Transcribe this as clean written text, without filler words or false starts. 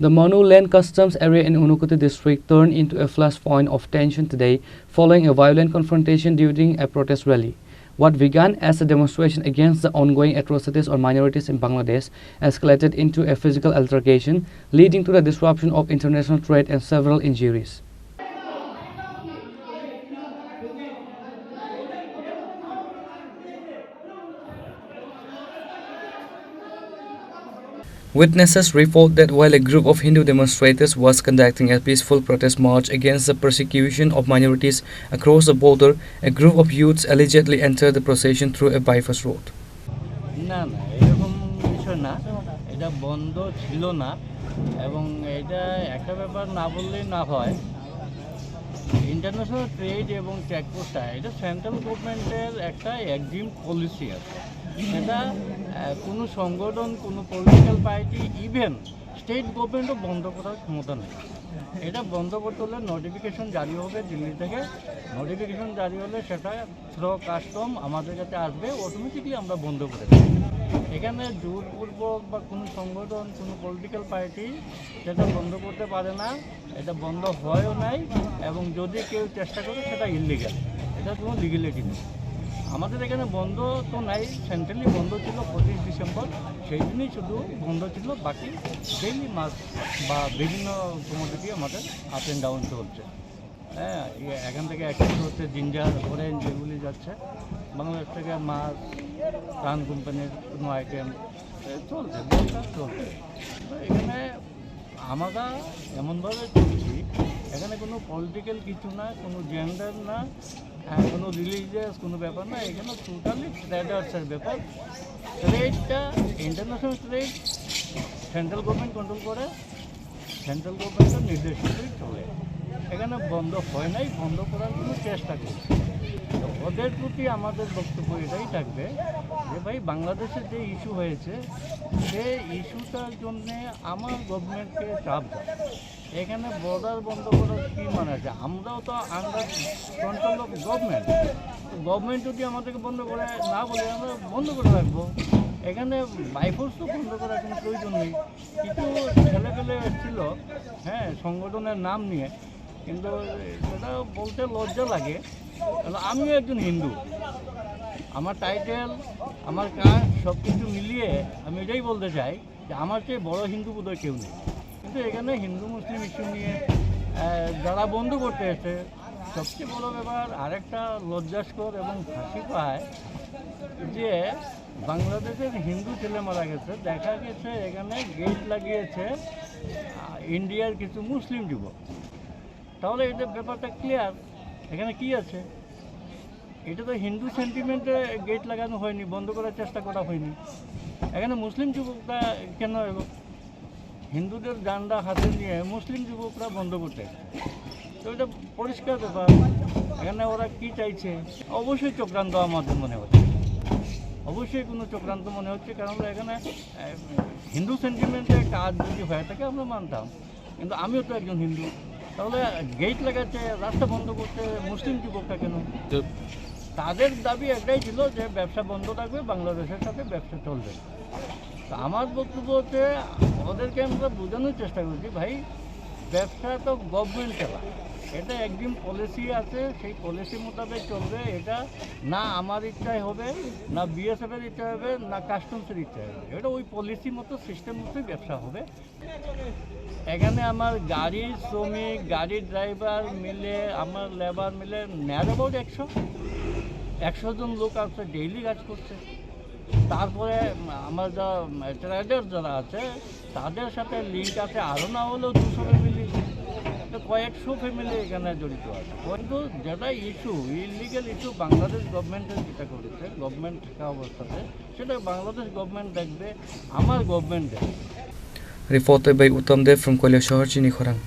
The Manu Land Customs area in Unukoti district turned into a flashpoint of tension today following a violent confrontation during a protest rally. What began as a demonstration against the ongoing atrocities on minorities in Bangladesh escalated into a physical altercation, leading to the disruption of international trade and several injuries. Witnesses report that while a group of Hindu demonstrators was conducting a peaceful protest march against the persecution of minorities across the border, a group of youths allegedly entered the procession through a bypass road. না না এরকম বিষয় না, এটা বন্ধ ছিল না এবং এটা একটা ব্যাপার না বললেই না হয়। ইন্টারন্যাশনাল ট্রেড এবং চেকপোস্টটা এটা সেন্ট্রাল গভর্নমেন্টের একটা একজিম পলিসি আছে। এটা কোনো সংগঠন, কোনো পলিটিক্যাল পার্টি, ইভেন স্টেট গভর্নমেন্টও বন্ধ করার ক্ষমতা নেই। এটা বন্ধ করতে হলে নোটিফিকেশন জারি হবে দিল্লি থেকে। নোটিফিকেশন জারি হলে সেটা থ্রো কাস্টম আমাদের কাছে আসবে, অটোমেটিকলি আমরা বন্ধ করে দেব। এখানে জোরপূর্বক বা কোনো সংগঠন, কোনো পলিটিক্যাল পার্টি সেটা বন্ধ করতে পারে না, এটা বন্ধ হয়ও নাই এবং যদি কেউ চেষ্টা করে সেটা ইললিগাল, এটা কোনো লিগ্যালিটি নেই। আমাদের এখানে বন্ধ তো নাই, সেন্ট্রালি বন্ধ ছিল 25 ডিসেম্বর, সেই দিনই শুধু বন্ধ ছিল, বাকি ডেইলি মাছ বা বিভিন্ন কমোডিটি আমাদের আপ অ্যান্ড ডাউন চলছে। হ্যাঁ, এখান থেকে অ্যাক্সেস হচ্ছে জিঞ্জার, অরেঞ্জ এগুলি যাচ্ছে, বাংলাদেশ থেকে মাছ, প্রাণ কোম্পানির কোনো আইটেম চলছে, ব্যবসা চলছে। এখানে আমরা এমনভাবে চলছি, এখানে কোনো পলিটিক্যাল কিছু না, কোনো জেন্ডার না, কোনো রিলিজিয়াস কোনো ব্যাপার না, এখানে টোটালি ট্রেডার্সের ব্যাপার। ট্রেডটা international trade central government control করে, সেন্ট্রাল গভর্নমেন্টের নির্দেশ করেই চলে। এখানে বন্ধ হয় নাই, বন্ধ করার কোনো চেষ্টা করছে। ওদের প্রতি আমাদের বক্তব্য এটাই থাকবে যে ভাই, বাংলাদেশের যে ইস্যু হয়েছে সেই ইস্যুটার জন্যে আমার গভর্নমেন্টকে চাপ দেয়। এখানে বর্ডার বন্ধ করার কী মানে আছে? আমরাও তো under control of government. Government যদি আমাদেরকে বন্ধ করে না বলে, আমরা বন্ধ করে রাখবো। এখানে বাইফোর্স তো বন্ধ করার কোনো প্রয়োজন নেই। কিছু ছেলেপেলে এসেছিল, হ্যাঁ, সংগঠনের নাম নিয়ে, কিন্তু সেটা বলতে লজ্জা লাগে। আমিও একজন হিন্দু, আমার টাইটেল, আমার কাজ সব কিছু মিলিয়ে আমি এটাই বলতে চাই যে আমার চেয়ে বড় হিন্দু বোধহয় কেউ নেই। কিন্তু এখানে হিন্দু মুসলিম ইস্যু নিয়ে যারা বন্ধ করতে এসে, সবচেয়ে বড় ব্যাপার আরেকটা লজ্জাস্কর এবং হাসি পায় যে বাংলাদেশের হিন্দু ছেলে মারা গেছে, দেখা গেছে এখানে গেট লাগিয়েছে ইন্ডিয়ার কিছু মুসলিম যুবক। তাহলে এটা ব্যাপারটা ক্লিয়ার, এখানে কি আছে? এটা তো হিন্দু সেন্টিমেন্টে গেট লাগানো হয়নি, বন্ধ করার চেষ্টা করা হয়নি। এখানে মুসলিম যুবকরা কেন এলো? হিন্দুদের ডান্ডা হাতে নিয়ে মুসলিম যুবকরা বন্ধ করতে এসেছে। তো এটা পরিষ্কার ব্যাপার, এখানে ওরা কি চাইছে? অবশ্যই চক্রান্ত আমাদের মনে হচ্ছে, অবশ্যই কোনো চক্রান্ত মনে হচ্ছে। কারণ এখানে হিন্দু সেন্টিমেন্টে কাজ যদি হয়ে থাকে আমরা মানতাম, কিন্তু আমিও তো একজন হিন্দু। তাহলে গেট লাগাচ্ছে, রাস্তা বন্ধ করতে মুসলিম যুবকটা কেন? তাদের দাবি একটাই ছিল যে ব্যবসা বন্ধ থাকবে, বাংলাদেশের সাথে ব্যবসা চলবে। তো আমার বক্তব্য হচ্ছে, ওদেরকে আমরা বোঝানোর চেষ্টা করছি, ভাই ব্যবসা তো গভর্নমেন্ট চালা, এটা একদিন পলিসি আছে, সেই পলিসি মোতাবেক চলবে। এটা না আমার ইচ্ছায় হবে, না বিএসএফের ইচ্ছা হবে, না কাস্টমসের ইচ্ছা হবে। এটা ওই পলিসি মতো, সিস্টেম মতোই ব্যবসা হবে। এখানে আমার গাড়ির শ্রমিক, গাড়ির ড্রাইভার মিলে, আমার লেবার মিলে নেয়ার অ্যাবাউট 100 জন লোক আছে, ডেইলি কাজ করছে। তারপরে আমার যা ট্রেডার যারা আছে তাদের সাথে লিঙ্ক আছে, আরও না হলেও 200 ফ্যামিলি, কয়েকশো ফ্যামিলি এখানে জড়িত আছে। কিন্তু যেটা ইস্যু, ইলিগাল ইস্যু, বাংলাদেশ গভর্নমেন্টের যেটা করেছে, গভর্নমেন্ট থাকা অবস্থাতে, সেটা বাংলাদেশ গভর্নমেন্ট দেখবে, আমার গভর্নমেন্ট দেখবে। Reported by Uttam Dev from Koilashahar, Chini Khorang.